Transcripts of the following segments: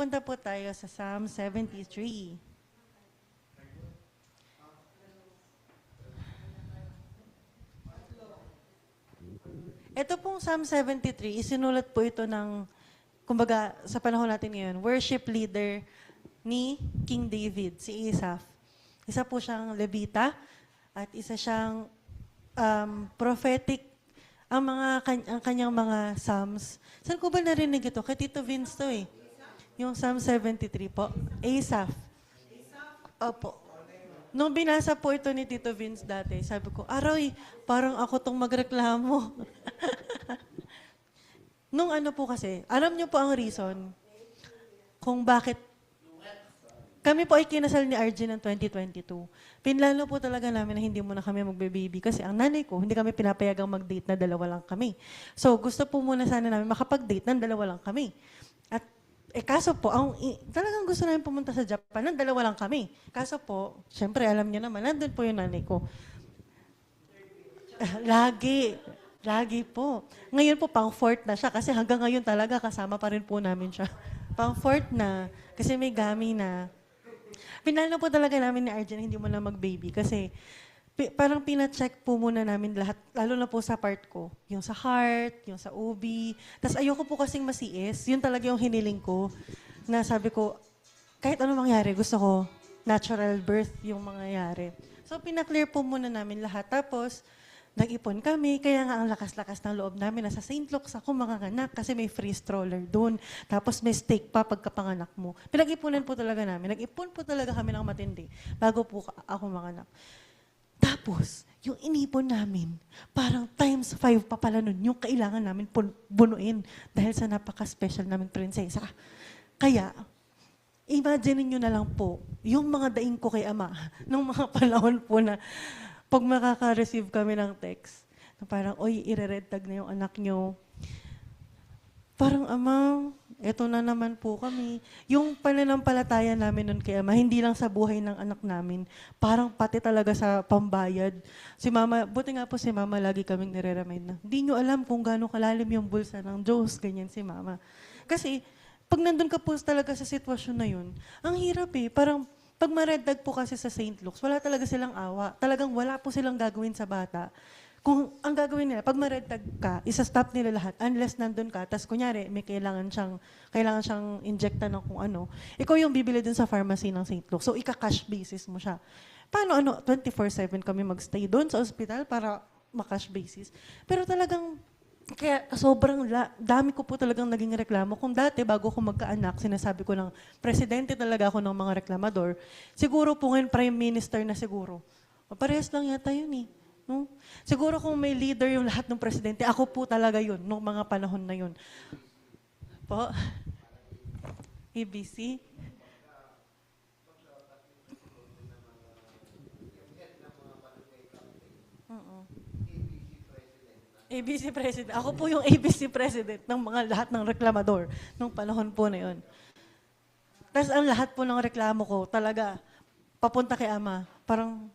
pupunta po tayo sa Psalm 73. Ito pong Psalm 73, isinulat po ito ng, kumbaga, sa panahon natin ngayon, worship leader ni King David, si Asaph. Isa po siyang Levita at isa siyang prophetic, ang kanyang mga Psalms. Saan ko ba narinig ito? Kay Tito Vince to eh. Yung Psalm 73 po. Asaph. Opo. Nung binasa po ito ni Tito Vince dati, sabi ko, Aroy, parang ako tong magreklamo. Nung ano po kasi, alam niyo po ang reason kung bakit kami po ay kinasal ni RJ ng 2022. Pinlano po talaga namin na hindi muna kami magbe-baby kasi ang nanay ko, hindi kami pinapayagang mag-date na dalawa lang kami. So gusto po muna sana namin makapag-date ng dalawa lang kami. At kaso po, talagang gusto namin pumunta sa Japan ng dalawa lang kami. Kaso po, syempre alam niyo naman, nandun po yung nanay ko. Lagi po. Ngayon po, pang fourth na siya kasi hanggang ngayon talaga kasama pa rin po namin siya. Pang fourth na, kasi may gami na. Pinalano po talaga namin ni Arjen hindi mo na mag-baby kasi parang pina-check po muna namin lahat, lalo na po sa part ko. Yung sa heart, yung sa OB. Tapos ayoko po kasing masiis. Yun talaga yung hiniling ko. Na sabi ko, kahit ano mangyari, gusto ko natural birth yung mangyayari. So pina-clear po muna namin lahat. Tapos nag-ipon kami, kaya nga ang lakas-lakas ng loob namin. Nasa St. Luke's ako manganganak kasi may free stroller doon. Tapos may steak pa pagkapanganak mo. Pinag-ipunan po talaga namin. Nag-ipon po talaga kami ng matindi bago po ako manganak. Tapos, yung inipon namin, parang times 5 pa pala nun, yung kailangan namin bunuin dahil sa napaka-special naming prinsesa. Kaya, imagine nyo na lang po, yung mga daing ko kay Ama, nung mga panahon po na pag makaka-receive kami ng text, na parang, oy, ire-red tag na yung anak nyo. Parang, Ama, eto na naman po kami. Yung pananampalataya namin nun kay Ama, hindi lang sa buhay ng anak namin, parang pati talaga sa pambayad. Si Mama, buti nga po si Mama, lagi kaming nire-remind na, hindi nyo alam kung gaano kalalim yung bulsa ng Diyos, ganyan si Mama. Kasi, pag nandun ka po talaga sa sitwasyon na yun, ang hirap eh, parang, pag ma-red po kasi sa St. Luke's, wala talaga silang awa. Talagang wala po silang gagawin sa bata. Kung ang gagawin nila, pag ma-red ka, isa-stop nila lahat unless nandun ka, tapos kunyari, may kailangan siyang injecta ng kung ano, ikaw yung bibili dun sa pharmacy ng St. Luke's. So, ika-cash basis mo siya. Paano 24/7 kami magstay doon sa ospital para ma-cash basis? Pero talagang, kaya sobrang dami ko po talagang naging reklamo. Kung dati, bago ko magkaanak, sinasabi ko ng presidente talaga ako ng mga reklamador, siguro po ngayon prime minister na siguro. Parehas lang yata yun eh. No? Siguro kung may leader yung lahat ng presidente, ako po talaga yun, nung mga panahon na yun. Po? ABC? ABC President. Ako po yung ABC President ng mga lahat ng reklamador nung panahon po na yun. Tapos ang lahat po ng reklamo ko, talaga, papunta kay Ama, parang,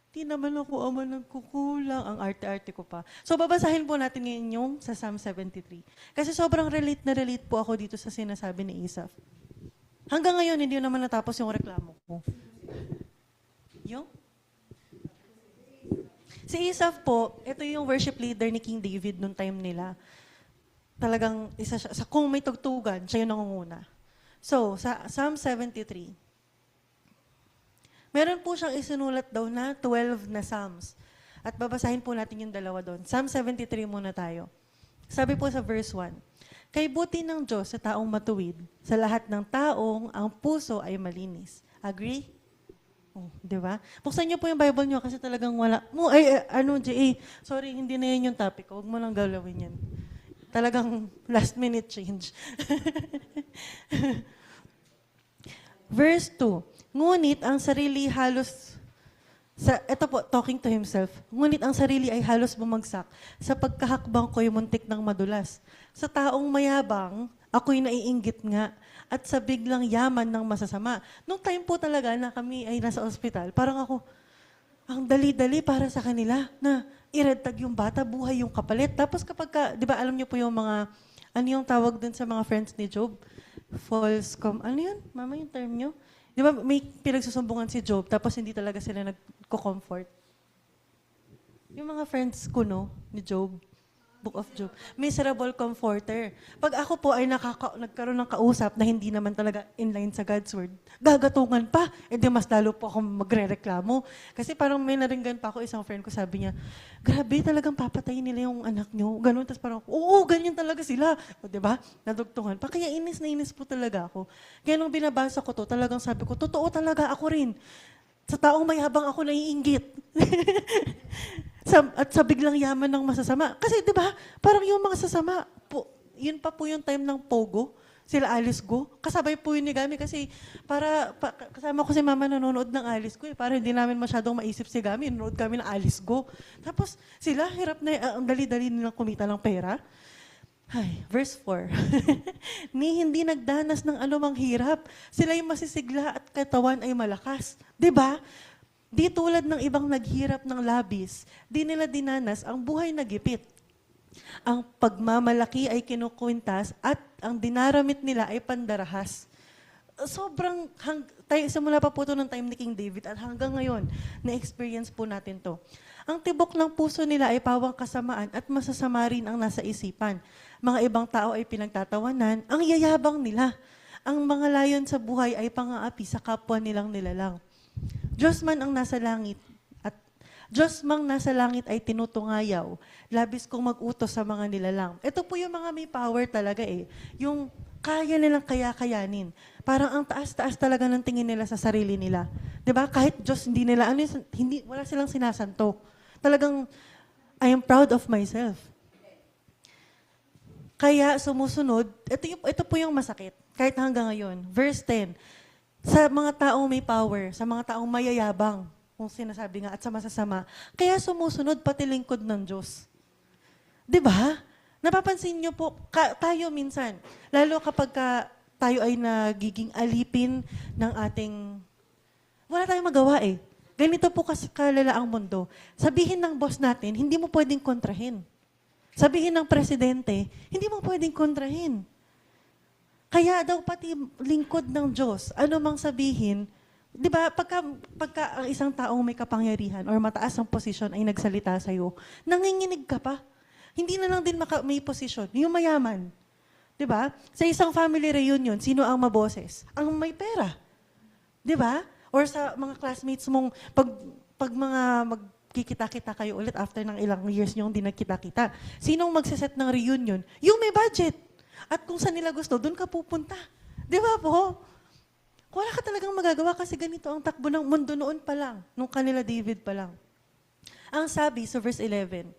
di naman ako Ama nagkukulang, ang arte-arte ko pa. So babasahin po natin ngayon yung sa Psalm 73. Kasi sobrang relate na relate po ako dito sa sinasabi ni Asaph. Hanggang ngayon, hindi naman natapos yung reklamo ko. Yung? Si Asaph po, ito yung worship leader ni King David noong time nila. Talagang isa siya, kung may tugtugan, siya yung nangunguna. So, sa Psalm 73, meron po siyang isinulat daw na 12 na Psalms. At babasahin po natin yung dalawa doon. Psalm 73 muna tayo. Sabi po sa verse 1, Kay buti ng Diyos sa taong matuwid, sa lahat ng taong ang puso ay malinis. Agree? Oh, di ba? Buksan niyo po yung Bible niyo kasi talagang wala. Sorry, hindi na yun yung topic. Huwag mo lang galawin yan. Talagang last minute change. Verse 2. Ngunit ang sarili ito po, talking to himself. Ngunit ang sarili ay halos bumagsak sa pagkahakbang ko'y muntik ng madulas. Sa taong mayabang, ako'y naiinggit nga at sa biglang yaman ng masasama. Nung time po talaga na kami ay nasa ospital, parang ako, ang dali-dali para sa kanila na i-red tag yung bata, buhay yung kapalit. Tapos kapag, di ba alam niyo po yung mga, ano yung tawag dun sa mga friends ni Job? ano yun? Mama, yung term nyo? Di ba may pinagsusumbungan si Job, tapos hindi talaga sila nagko-comfort? Yung mga friends ko, no, ni Job, Book of Job, miserable comforter. Pag ako po ay nagkaroon ng kausap na hindi naman talaga in line sa God's word, gagatungan pa, edi mas lalo po ako magre-reklamo. Kasi parang may naringgan pa ako, isang friend ko, sabi niya, grabe, talagang papatayin nila yung anak nyo. Ganun, tapos parang, oo, ganyan talaga sila. O, diba? Nadugtungan pa. Kaya inis na inis po talaga ako. Kaya nung binabasa ko to, talagang sabi ko, totoo talaga ako rin. Sa taong mayabang ako naiinggit. At sa biglang yaman ng masasama. Kasi 'di ba, parang yung mga sasama, yun pa po yung time ng Pogo, sila Alice Go. Kasabay po yun ni Gami kasi kasama ko si Mama nanonood ng Alice Go. Para hindi namin masyadong maisip si Gami, nanonood kami ng Alice Go. Tapos sila, hirap na, ang dali-dali nilang kumita ng pera. Ay, verse 4. Ni hindi nagdanas ng anumang hirap. Sila yung masisigla at katawan ay malakas. 'Di ba? Di tulad ng ibang naghirap ng labis, di nila dinanas ang buhay na gipit. Ang pagmamalaki ay kinukwintas at ang dinaramit nila ay pandarahas. Sobrang, simula pa po ito ng time ni King David at hanggang ngayon, na-experience po natin to. Ang tibok ng puso nila ay pawang kasamaan at masasama rin ang nasa isipan. Mga ibang tao ay pinagtatawanan, ang yayabang nila. Ang mga layon sa buhay ay pang-aapi sa kapwa nilang nilalang. Diyos man ang nasa langit at Diyos mang nasa langit ay tinutungayaw, labis kong mag-utos sa mga nilalang. Ito po yung mga may power talaga eh. Yung kaya nilang kaya-kayanin. Parang ang taas-taas talaga ng tingin nila sa sarili nila. 'Di ba? Kahit Diyos hindi nila wala silang sinasanto. Talagang I am proud of myself. Kaya sumusunod, ito po yung masakit kahit hanggang ngayon. Verse 10. Sa mga taong may power, sa mga taong mayayabang, kung sinasabi nga, at sa masasama, kaya sumusunod pati lingkod ng Diyos. 'Di ba? Napapansin niyo po, tayo minsan, lalo kapag tayo ay nagiging alipin ng ating, wala tayong magawa eh. Ganito po kalala ang mundo. Sabihin ng boss natin, hindi mo pwedeng kontrahin. Sabihin ng presidente, hindi mo pwedeng kontrahin. Kaya daw pati lingkod ng Diyos, ano mang sabihin, di ba, pagka ang isang taong may kapangyarihan or mataas ang posisyon ay nagsalita sa'yo, nanginginig ka pa. Hindi na lang din may posisyon, yung mayaman. Di ba? Sa isang family reunion, sino ang maboses? Ang may pera. Di ba? Or sa mga classmates mong, pag mga magkikita-kita kayo ulit after ng ilang years nyo hindi nagkita-kita, sinong magsiset ng reunion? Yung may budget. At kung saan nila gusto, doon ka pupunta. Di ba po? Wala ka talagang magagawa kasi ganito ang takbo ng mundo noon pa lang, nung kanila David pa lang. Ang sabi sa verse 11,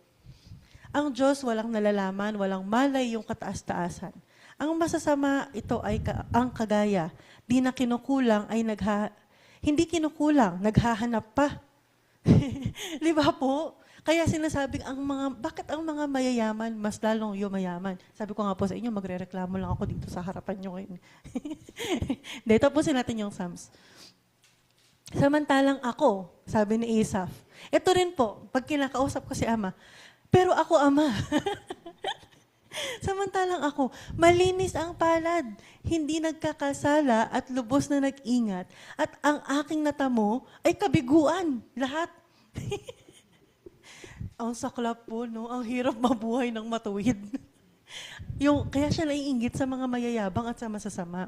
ang Diyos walang nalalaman, walang malay yung kataas-taasan. Ang masasama ito ay ang kagaya, di na kinukulang ay hindi kinukulang, naghahanap pa. Di ba po? Kaya sinasabing bakit ang mga mayayaman mas lalong yumayaman? Sabi ko nga po sa inyo, magrereklamo lang ako dito sa harapan nyo ngayon. Dito po natin yung Psalms. Samantalang ako, sabi ni Asaph, ito rin po, pag kinakausap ko si Ama, pero ako Ama. Samantalang ako, malinis ang palad, hindi nagkakasala at lubos na nag-ingat, at ang aking natamo ay kabiguan, lahat. Ang saklap po, no? Ang hirap mabuhay ng matuwid. Kaya siya naiinggit sa mga mayayabang at sa masasama.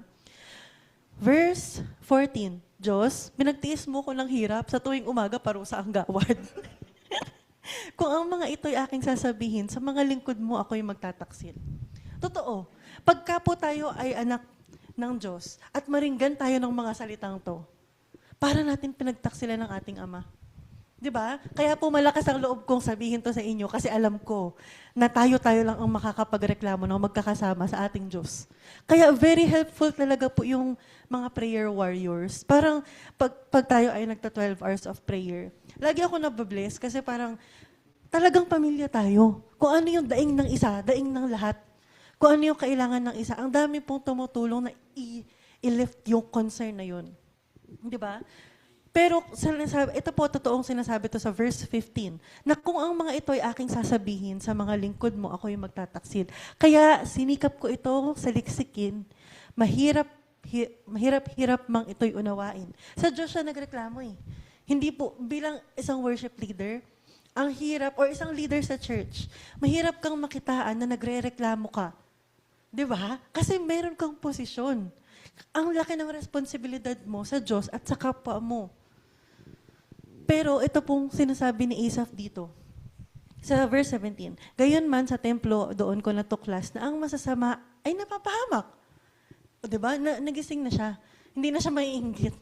Verse 14, Diyos, pinagtiis mo ko ng hirap sa tuwing umaga parusa ang gawad. Kung ang mga ito'y aking sasabihin, sa mga lingkod mo ako'y magtataksil. Totoo, pagka po tayo ay anak ng Diyos at maringgan tayo ng mga salitang to, para natin pinagtaksilan ng ating Ama. 'Di ba? Kaya po malakas ang loob kong sabihin to sa inyo kasi alam ko na tayo lang ang makakapagreklamo ng magkakasama sa ating Diyos. Kaya very helpful talaga po yung mga prayer warriors. Parang pag tayo ay nagta 12 hours of prayer, lagi ako nababless kasi parang talagang pamilya tayo. Kung ano yung daing ng isa, daing ng lahat. Kung ano yung kailangan ng isa. Ang dami pong tumutulong na i-lift yung concern na yun. 'Di ba? Pero ito po totoong sinasabi to sa verse 15, na kung ang mga ito ay aking sasabihin sa mga lingkod mo, ako yung magtataksil. Kaya sinikap ko ito saliksikin mahirap-hirap mang ito'y unawain. Sa Diyos siya nagreklamo eh. Hindi po, bilang isang worship leader, ang hirap, or isang leader sa church, mahirap kang makitaan na nagre-reklamo ka. Di ba? Kasi meron kang posisyon. Ang laki ng responsibilidad mo sa Diyos at sa kapwa mo. Pero ito pong sinasabi ni Asaph dito. Sa verse 17, gayon man sa templo doon ko natuklas na ang masasama ay napapahamak. O diba? Nagising na siya. Hindi na siya maiinggit.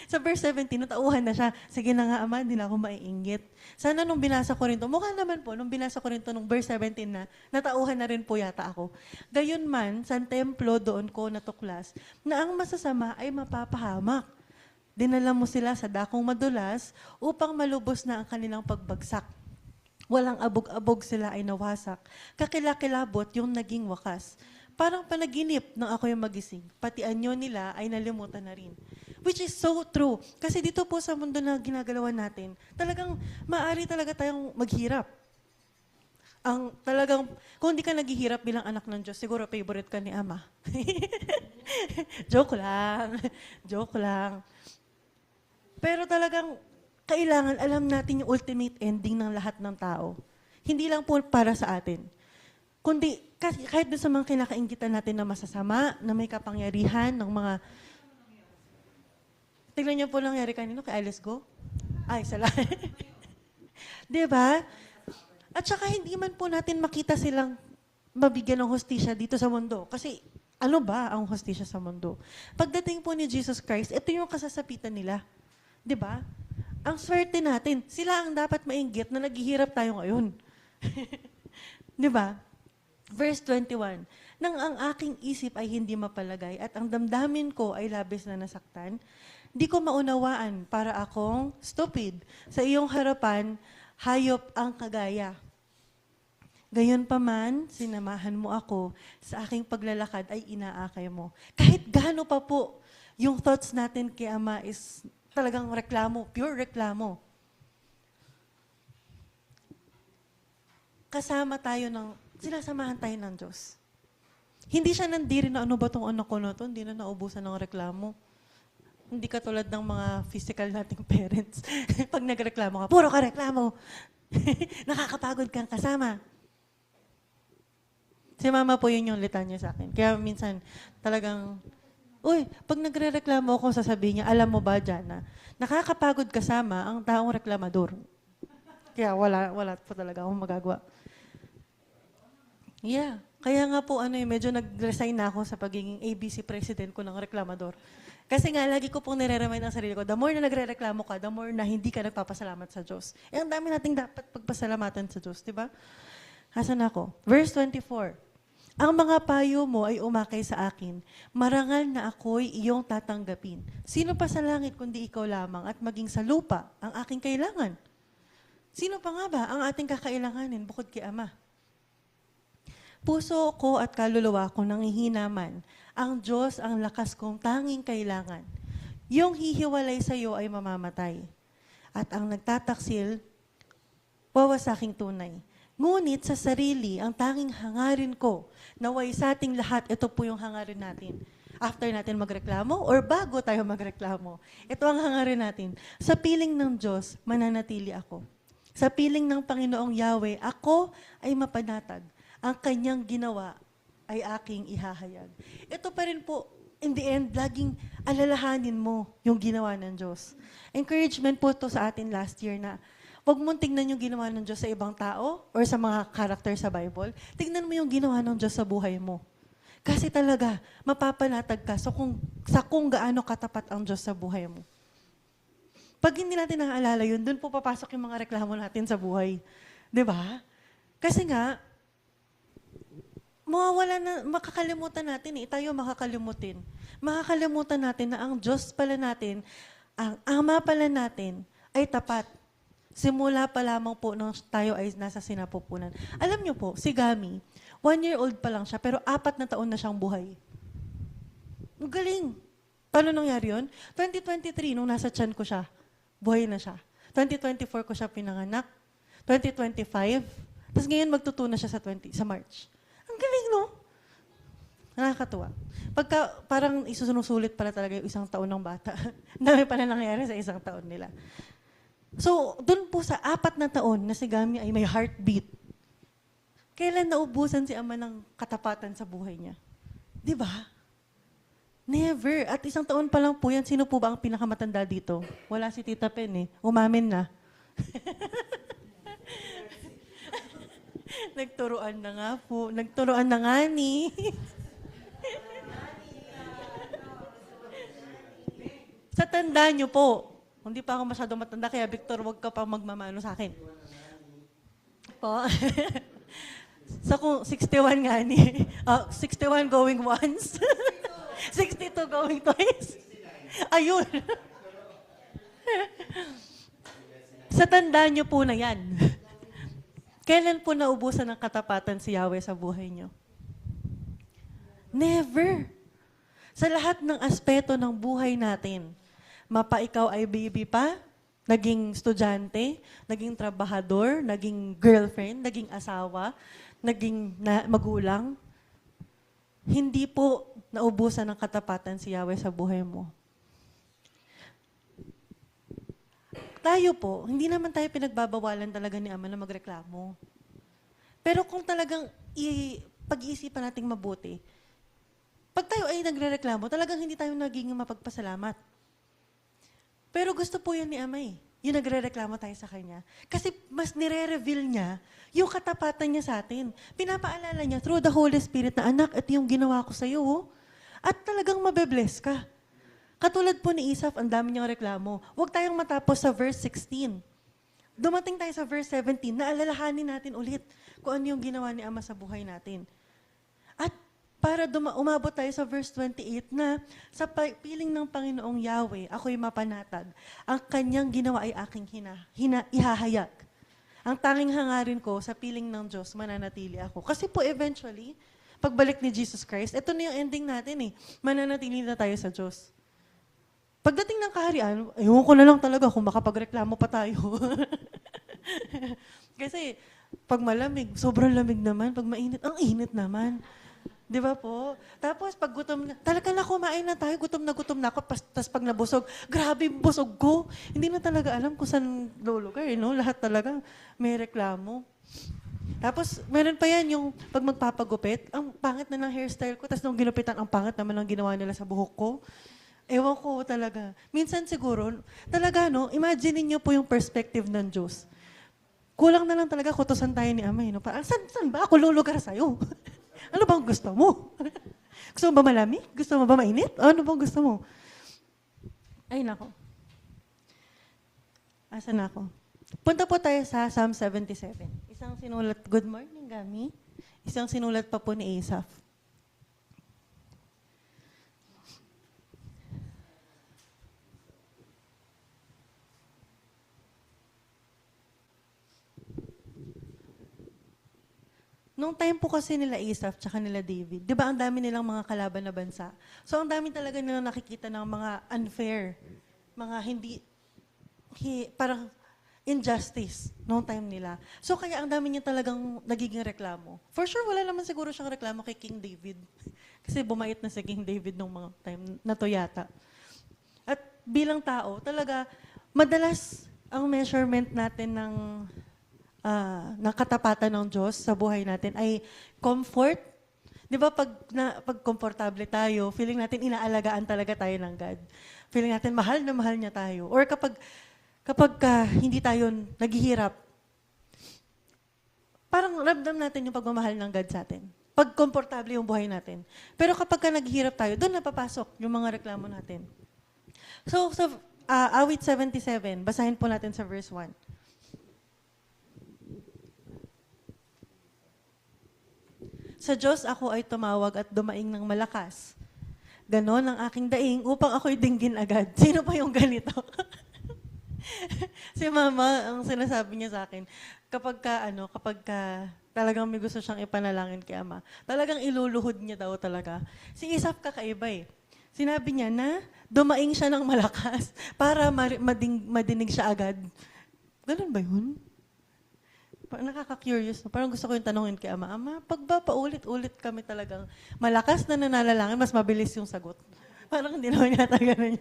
Sa verse 17, natauhan na siya. Sige na nga, Ama, hindi na ako maiinggit. Sana nung binasa ko rin to, mukha naman po, nung binasa ko rin to, nung verse 17 na, natauhan na rin po yata ako. Gayon man, sa templo doon ko natuklas na ang masasama ay mapapahamak. Dinala mo sila sa dakong madulas upang malubos na ang kanilang pagbagsak. Walang abog-abog sila ay nawasak. Kakilakilabot yung naging wakas. Parang panaginip nang ako yung magising. Pati anyo nila ay nalimutan na rin. Which is so true. Kasi dito po sa mundo na ginagalawan natin, talagang maaari talaga tayong maghirap. Ang talagang, kung hindi ka naghihirap bilang anak ng Diyos, siguro favorite ka ni Ama. Joke lang. Joke lang. Pero talagang, kailangan alam natin yung ultimate ending ng lahat ng tao. Hindi lang po para sa atin. Kundi kahit doon sa mga kinakainggitan natin na masasama, na may kapangyarihan, ng mga... Tignan niyo po nangyari kanino kay Alice Go. Ay, sala. Diba? At saka hindi man po natin makita silang mabigyan ng hostisya dito sa mundo. Kasi ano ba ang hostisya sa mundo? Pagdating po ni Jesus Christ, ito yung kasasapitan nila. Diba? Ang swerte natin, sila ang dapat mainggit na naghihirap tayo ngayon. Di ba? Verse 21, nang ang aking isip ay hindi mapalagay at ang damdamin ko ay labis na nasaktan, di ko maunawaan para akong stupid. Sa iyong harapan, hayop ang kagaya. Gayon pa man, sinamahan mo ako, sa aking paglalakad ay inaakay mo. Kahit gaano pa po, yung thoughts natin kay Ama is talagang reklamo, pure reklamo. Kasama tayo sinasamahan tayo ng Diyos. Hindi siya nandiri na ano ba itong anak ko na ito, hindi na naubusan ng reklamo. Hindi katulad ng mga physical nating parents. Pag nagreklamo ka, puro ka reklamo. Nakakapagod kang kasama. Si Mama po yun yung litanya sa akin. Kaya minsan talagang, uy, pag nagre-reklamo ako, sasabihin niya, alam mo ba, Jana, nakakapagod kasama ang taong reklamador. Kaya wala po talaga akong magagawa. Yeah. Kaya nga po, medyo nag-resign na ako sa pagiging ABC president ko ng reklamador. Kasi nga, lagi ko pong nire-remind ang sarili ko, the more na nagre-reklamo ka, the more na hindi ka nagpapasalamat sa Diyos. Eh, ang dami nating dapat pagpasalamatan sa Diyos, di ba? Hasan ako? Verse 24. Ang mga payo mo ay umakay sa akin. Marangal na ako'y iyong tatanggapin. Sino pa sa langit kundi ikaw lamang at maging sa lupa ang aking kailangan? Sino pa nga ba ang ating kakailanganin bukod kay Ama? Puso ko at kaluluwa ko nangihina man. Ang Diyos ang lakas kong tanging kailangan. Yung hihiwalay sa iyo ay mamamatay. At ang nagtataksil, wawasaking tunay. Ngunit sa sarili, ang tanging hangarin ko, naway sa ating lahat, ito po yung hangarin natin. After natin magreklamo or bago tayo magreklamo, ito ang hangarin natin. Sa piling ng Diyos, mananatili ako. Sa piling ng Panginoong Yahweh, ako ay mapanatag. Ang kanyang ginawa ay aking ihahayag. Ito pa rin po, in the end, laging alalahanin mo yung ginawa ng Diyos. Encouragement po to sa atin last year na huwag mong tignan yung ginawa ng Diyos sa ibang tao or sa mga character sa Bible. Tignan mo yung ginawa ng Diyos sa buhay mo. Kasi talaga, mapapanatag ka sa kung gaano katapat ang Diyos sa buhay mo. Pag hindi natin naaalala yun, dun po papasok yung mga reklamo natin sa buhay. 'Di ba? Kasi nga, makakalimutan natin tayo makakalimutin. Makakalimutan natin na ang Diyos pala natin, ang Ama pala natin, ay tapat. Simula pa lamang po nung tayo ay nasa sinapupunan. Alam niyo po, si Gami, 1-year-old pa lang siya, pero 4 na taon na siyang buhay. Ang galing. Paano nangyari yun? 2023, nung nasa tiyan ko siya, buhay na siya. 2024 ko siya pinanganak. 2025. Tapos ngayon magtuto na siya sa March. Ang galing, no? Nakakatuwa. Pagka parang isusunusulit pala talaga yung isang taon ng bata. Ang dami pala nangyayari sa isang taon nila. So, doon po sa 4 na taon na si Gami ay may heartbeat, kailan naubusan si Ama ng katapatan sa buhay niya? Di ba? Never. At isang taon pa lang po yan, sino po ba ang pinakamatanda dito? Wala si Tita Pen eh. Umamin na. Nagturuan na nga po. Nagturuan na nga ni. Sa tanda niyo po, hindi pa ako masyado matanda, kaya Victor, wag ka pa magmamano sa akin. Po. So kung 61 nga ni, 61 going once, 62 going twice. Ayun. Sa tanda niyo po na yan. Kailan po naubusan ng katapatan si Yahweh sa buhay niyo? Never. Sa lahat ng aspeto ng buhay natin, mapa ikaw ay baby pa, naging estudyante, naging trabahador, naging girlfriend, naging asawa, naging magulang, hindi po naubusan ng katapatan si Yahweh sa buhay mo. Tayo po, hindi naman tayo pinagbabawalan talaga ni Ama na magreklamo. Pero kung talagang pag-iisipan nating mabuti, pag tayo ay nagrereklamo, talagang hindi tayo naging mapagpasalamat. Pero gusto po yun ni Ama eh. Yung nagre-reklamo tayo sa Kanya. Kasi mas nire-reveal niya yung katapatan niya sa atin. Pinapaalala niya through the Holy Spirit na, anak, at yung ginawa ko sa'yo, oh. At talagang mabe-bless ka. Katulad po ni Asaph, ang dami niyang reklamo. Huwag tayong matapos sa verse 16. Dumating tayo sa verse 17, na alalahanin natin ulit kung ano yung ginawa ni Ama sa buhay natin. At para umabot tayo sa verse 28 na sa piling ng Panginoong Yahweh, ako'y mapanatag. Ang kanyang ginawa ay aking ihahayag. Ang tanging hangarin ko sa piling ng Diyos, mananatili ako. Kasi po eventually, pagbalik ni Jesus Christ, ito na yung ending natin eh. Mananatili na tayo sa Diyos. Pagdating ng kaharian, ewan ko na lang talaga kung makapagreklamo pa tayo. Kasi pag malamig, sobrang lamig naman. Pag mainit, ang init naman. Di ba po? Tapos pag gutom na, talaga na kumain na tayo, gutom na ako, tapos pag nabusog, grabe busog ko. Hindi na talaga alam kung saan lulugar, no? Lahat talaga may reklamo. Tapos meron pa yan yung pag magpapagupit, ang pangit na ng hairstyle ko, tapos nung ginupitan, ang pangit naman ang ginawa nila sa buhok ko. Ewan ko talaga. Minsan siguro, talaga no, imagine niyo po yung perspective ng Diyos. Kulang na lang talaga kutusan tayo ni Ama. No? Parang, saan ba ako lulugar sa'yo? Ano bang gusto mo? Gusto mo ba malamig? Gusto mo ba mainit? Ano bang gusto mo? Ay, nako. Asan ako? Punta po tayo sa Psalm 77. Isang sinulat, good morning, Gami. Isang sinulat pa po ni Asaph. Nung time po kasi nila Asaph tsaka nila David, di ba ang dami nilang mga kalaban na bansa? So ang dami talaga nilang nakikita ng mga unfair, mga parang injustice noong time nila. So kaya ang dami niya talagang nagiging reklamo. For sure, wala naman siguro siyang reklamo kay King David. Kasi bumait na si King David nung mga time na to yata. At bilang tao, talaga, madalas ang measurement natin ng katapatan ng Diyos sa buhay natin ay comfort. Di ba pag komportable tayo, feeling natin inaalagaan talaga tayo ng God. Feeling natin mahal na mahal niya tayo. Or kapag hindi tayo naghihirap, parang ramdam natin yung pagmamahal ng God sa atin. Pag komportable yung buhay natin. Pero kapag naghihirap tayo, doon napapasok yung mga reklamo natin. So, sa awit 77, basahin po natin sa verse 1. Sa Diyos ako ay tumawag at dumaing ng malakas. Ganon ang aking daing upang ako'y dinggin agad. Sino pa yung ganito? Si Mama, ang sinasabi niya sa akin, kapag talagang may gusto siyang ipanalangin kay Ama, talagang iluluhod niya daw talaga. Si Asaph kakaiba eh. Sinabi niya na dumaing siya ng malakas para madinig siya agad. Ganun ba yun? Nakaka-curious. No? Parang gusto ko yung tanongin kay Ama, Ama, pag ba paulit-ulit kami talagang malakas na nananalangin, mas mabilis yung sagot. Parang hindi naman yata ganun.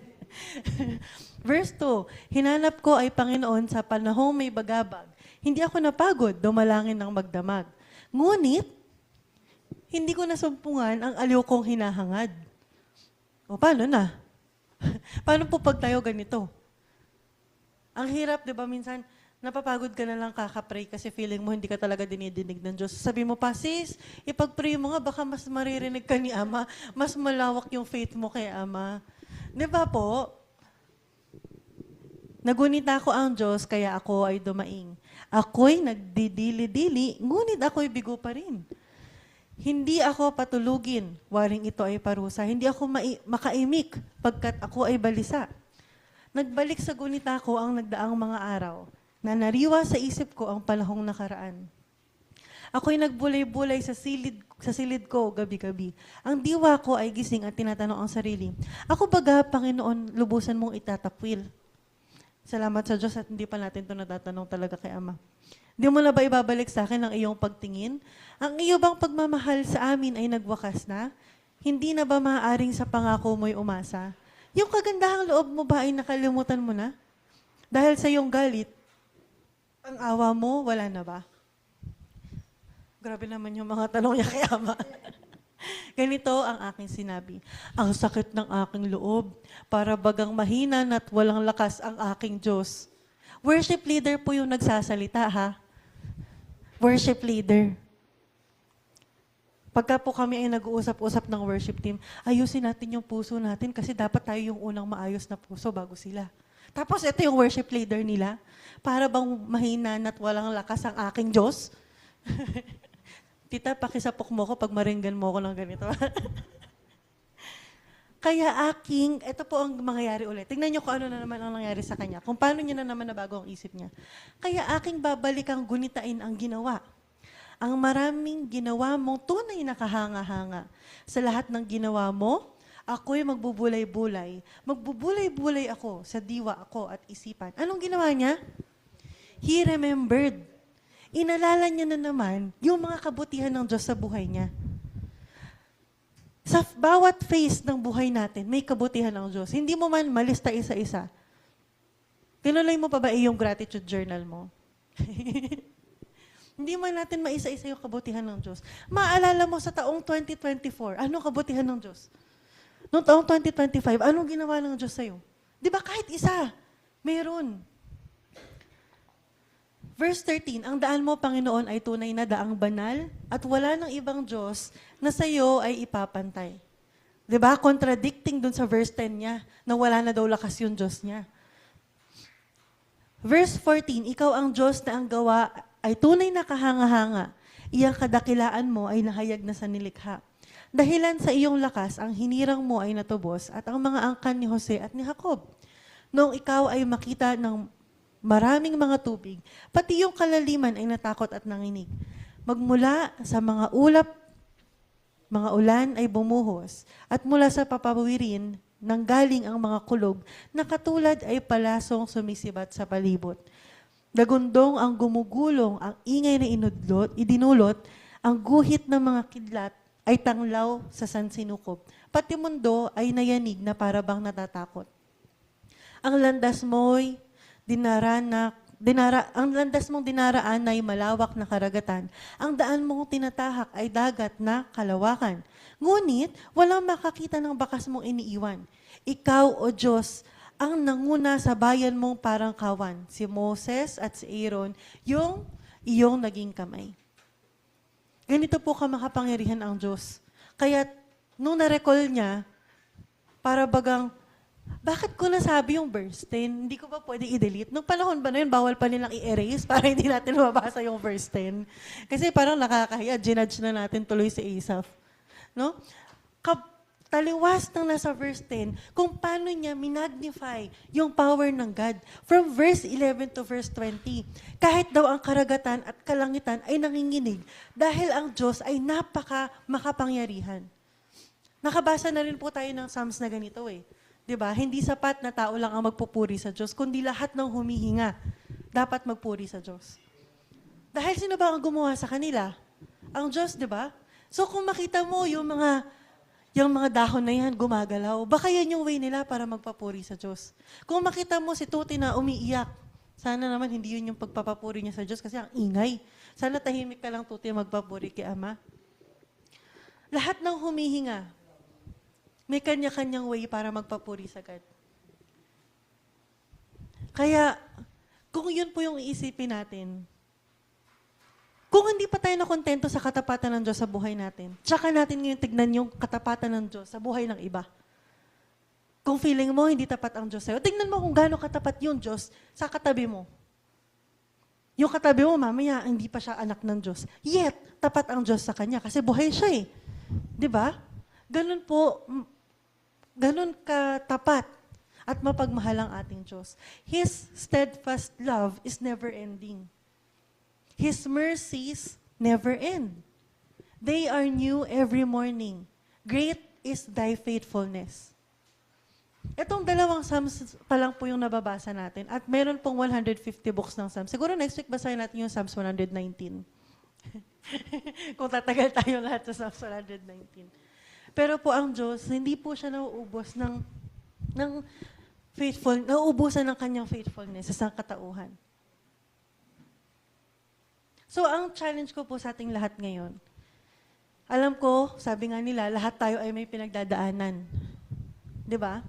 Verse 2, hinanap ko ay Panginoon sa panahong may bagabag. Hindi ako napagod, dumalangin ng magdamag. Ngunit, hindi ko nasumpungan ang aliw kong hinahangad. O paano na? Paano po pag tayo ganito? Ang hirap, di ba, minsan, napapagod ka na lang kakapray kasi feeling mo hindi ka talaga dinidinig ng Diyos. Sabi mo pa, sis, ipag-pray mo nga, baka mas maririnig ka ni Ama, mas malawak yung faith mo kay Ama. Di ba po? Nagunita ko ang Diyos, kaya ako ay dumaing. Ako'y nagdidili-dili, ngunit ako'y bigo pa rin. Hindi ako patulugin, waring ito ay parusa. Hindi ako makaimik, pagkat ako ay balisa. Nagbalik sa gunita ko ang nagdaang mga araw, na nariwa sa isip ko ang panahong nakaraan. Ako'y nagbulay-bulay sa silid ko gabi-gabi. Ang diwa ko ay gising at tinatanong ang sarili, ako baga, Panginoon, lubusan mong itatapwil. Salamat sa Diyos at hindi pa natin ito natatanong talaga kay Ama. Di mo na ba ibabalik sa akin ang iyong pagtingin? Ang iyo bang pagmamahal sa amin ay nagwakas na? Hindi na ba maaaring sa pangako mo'y umasa? Yung kagandahang loob mo ba ay nakalimutan mo na? Dahil sa iyong galit, ang awa mo, wala na ba? Grabe naman yung mga tanong niya kay Ama. Ganito ang aking sinabi. Ang sakit ng aking loob, para bagang mahina at walang lakas ang aking Diyos. Worship leader po yung nagsasalita, ha? Worship leader. Pagka po kami ay nag-uusap-usap ng worship team, ayusin natin yung puso natin kasi dapat tayo yung unang maayos na puso bago sila. Tapos ito yung worship leader nila, para bang mahina at walang lakas ang aking Diyos. Tita, pakisapok mo ko pag maringgan mo ko ng ganito. Kaya ito po ang mangyayari ulit. Tingnan niyo kung ano na naman ang nangyari sa kanya. Kung paano niya na naman nabago ang isip niya. Kaya aking babalikang gunitain ang ginawa. Ang maraming ginawa mong tunay na kahanga-hanga. Sa lahat ng ginawa mo, ako'y magbubulay-bulay. Magbubulay-bulay ako sa diwa ako at isipan. Anong ginawa niya? He remembered. Inalala niya na naman yung mga kabutihan ng Diyos sa buhay niya. Sa bawat phase ng buhay natin, may kabutihan ng Diyos. Hindi mo man malista isa-isa. Tinuloy mo pa ba yung gratitude journal mo? Hindi man natin maisa-isa yung kabutihan ng Diyos. Maalala mo sa taong 2024, anong kabutihan ng Diyos? Noong taong 2025, anong ginawa ng Diyos sa'yo? Di ba kahit isa, meron. Verse 13, ang daan mo, Panginoon, ay tunay na daang banal at wala ng ibang Diyos na sa iyo ay ipapantay. Diba? Contradicting dun sa verse 10 niya na wala na daw lakas yung Diyos niya. Verse 14, ikaw ang Diyos na ang gawa ay tunay na kahanga-hanga. Iyang kadakilaan mo ay nahayag na sa nilikha. Dahilan sa iyong lakas, ang hinirang mo ay natubos at ang mga angkan ni Jose at ni Jacob. Noong ikaw ay makita ng maraming mga tubig, pati yung kalaliman ay natakot at nanginig. Magmula sa mga mga ulan ay bumuhos, at mula sa papawirin, nanggaling ang mga kulog, na katulad ay palasong sumisibat sa palibot. Dagundong ang gumugulong, ang ingay na idinulot, ang guhit ng mga kidlat ay tanglaw sa sansinukob. Pati mundo ay nayanig na parabang natatakot. Ang landas mo'y ang landas mong dinaraan ay malawak na karagatan. Ang daan mong tinatahak ay dagat na kalawakan. Ngunit, walang makakita ng bakas mong iniiwan. Ikaw, O Diyos, ang nanguna sa bayan mong parang kawan. Si Moses at si Aaron, yung iyong naging kamay. Ganito po kamakapangyarihan ang Diyos. Kaya, nung na-recall niya, para bagang, bakit ko nasabi yung verse 10? Hindi ko ba pwede i-delete? Nung panahon ba na yun, bawal pa nilang i-erase para hindi natin mabasa yung verse 10. Kasi parang nakakahiya, ginudge na natin tuloy si Asaph. No? Taliwas ng nasa verse 10, kung paano niya minagnify yung power ng God. From verse 11 to verse 20, kahit daw ang karagatan at kalangitan ay nanginginig dahil ang Diyos ay napaka-makapangyarihan. Nakabasa na rin po tayo ng Psalms na ganito eh. Diba? Hindi sapat na tao lang ang magpupuri sa Diyos, kundi lahat ng humihinga dapat magpuri sa Diyos. Dahil sino ba ang gumawa sa kanila? Ang Diyos, di ba? So kung makita mo yung mga dahon na yan gumagalaw, baka yan yung way nila para magpapuri sa Diyos. Kung makita mo si Tuti na umiiyak, sana naman hindi yun yung pagpapapuri niya sa Diyos kasi ang ingay. Sana tahimik ka lang, Tuti, magpapuri kay Ama. Lahat ng humihinga, may kanya-kanyang way para magpapuri sa God. Kaya, kung yun po yung iisipin natin, kung hindi pa tayo nakontento sa katapatan ng Diyos sa buhay natin, tsaka natin ngayon tignan yung katapatan ng Diyos sa buhay ng iba. Kung feeling mo hindi tapat ang Diyos sa'yo, tignan mo kung gaano katapat yung Diyos sa katabi mo. Yung katabi mo, mamaya, hindi pa siya anak ng Diyos. Yet, tapat ang Diyos sa kanya kasi buhay siya eh. Di ba? Ganun po, ganun katapat at mapagmahal ang ating Diyos. His steadfast love is never ending. His mercies never end. They are new every morning. Great is thy faithfulness. Itong dalawang Psalms pa lang po yung nababasa natin at meron pong 150 books ng Psalms. Siguro next week basahin natin yung Psalms 119. Kung tatagal tayo lahat sa Psalms 119. Pero po ang Diyos, hindi po siya nauubos ng nauubusan ng kanyang faithfulness sa katauhan. So, ang challenge ko po sa ating lahat ngayon, alam ko, sabi nga nila, lahat tayo ay may pinagdadaanan. Di ba?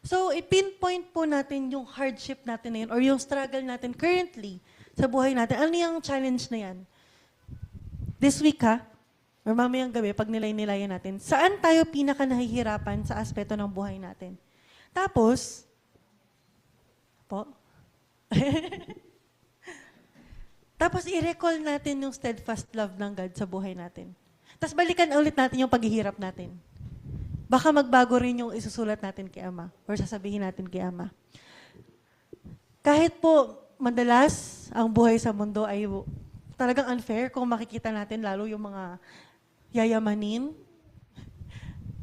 So, i-pinpoint po natin yung hardship natin na yun or yung struggle natin currently sa buhay natin. Ano yung challenge na yan? This week ha, or mamayang gabi, pag nilay-nilayan natin, saan tayo pinaka nahihirapan sa aspeto ng buhay natin? Tapos, tapos i-recall natin yung steadfast love ng God sa buhay natin. Tapos balikan ulit natin yung paghihirap natin. Baka magbago rin yung isusulat natin kay Ama or sasabihin natin kay Ama. Kahit po madalas ang buhay sa mundo ay talagang unfair kung makikita natin lalo yung mga yayamanin,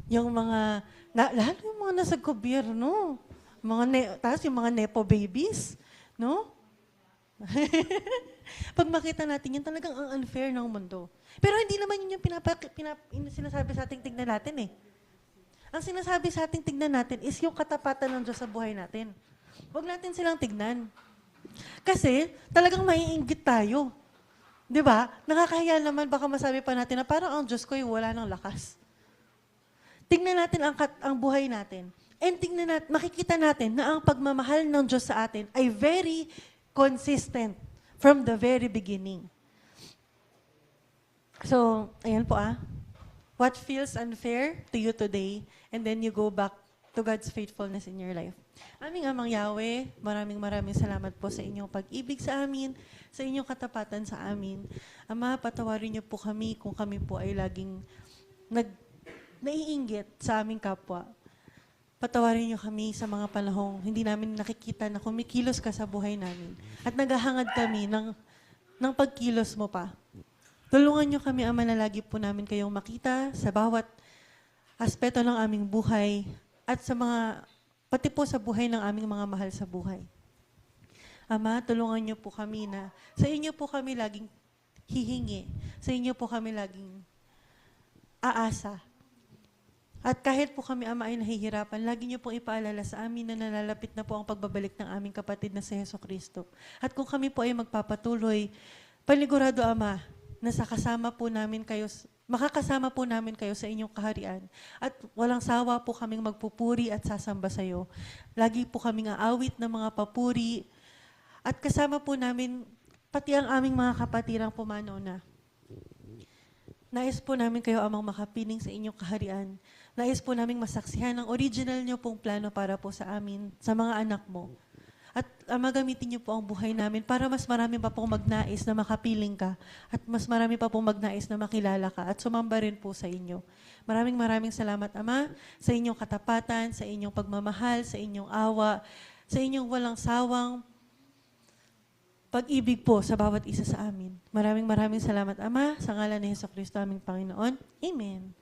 yung mga, lalo yung mga nasa gobyerno, tapos yung mga nepo babies, no? Pag makita natin yun, talagang ang unfair ng mundo. Pero hindi naman yun yung sinasabi sa ating tignan natin eh. Ang sinasabi sa ating tignan natin is yung katapatan ng Diyos sa buhay natin. Huwag natin silang tignan. Kasi talagang maiinggit tayo. Di ba? Nakakahiya naman, baka masabi pa natin na parang ang Diyos ko ay wala ng lakas. Tignan natin ang buhay natin. And tignan natin, makikita natin na ang pagmamahal ng Diyos sa atin ay very consistent from the very beginning. So, ayan po What feels unfair to you today, and then you go back to God's faithfulness in your life. Aming Amang Yahweh, maraming salamat po sa inyong pag-ibig sa amin, sa inyong katapatan sa amin. Ama, patawarin niyo po kami kung kami po ay laging naiinggit sa aming kapwa. Patawarin niyo kami sa mga panahong hindi namin nakikita na kumikilos ka sa buhay namin. At naghahangad kami ng pagkilos mo pa. Tulungan niyo kami, Ama, na lagi po namin kayong makita sa bawat aspeto ng aming buhay at pati po sa buhay ng aming mga mahal sa buhay. Ama, tulungan niyo po kami na sa inyo po kami laging hihingi. Sa inyo po kami laging aasa. At kahit po kami, Ama, ay nahihirapan, lagi niyo pong ipaalala sa amin na nalalapit na po ang pagbabalik ng aming kapatid na si Jesucristo. At kung kami po ay magpapatuloy, panigurado, Ama, na makakasama po namin kayo sa inyong kaharian. At walang sawa po kaming magpupuri at sasamba sa iyo. Lagi po kaming aawit ng mga papuri. At kasama po namin, pati ang aming mga kapatirang pumanaw na. Nais po namin kayo, Amang, makapiling sa inyong kaharian. Nais po namin masaksihan ang original niyo pong plano para po sa amin, sa mga anak mo. At gamitin niyo po ang buhay namin para mas marami pa pong magnais na makapiling ka at mas marami pa pong magnais na makilala ka at sumamba rin po sa inyo. Maraming salamat, Ama, sa inyong katapatan, sa inyong pagmamahal, sa inyong awa, sa inyong walang sawang pag-ibig po sa bawat isa sa amin. Maraming salamat, Ama, sa ngalan ni Jesucristo aming Panginoon. Amen.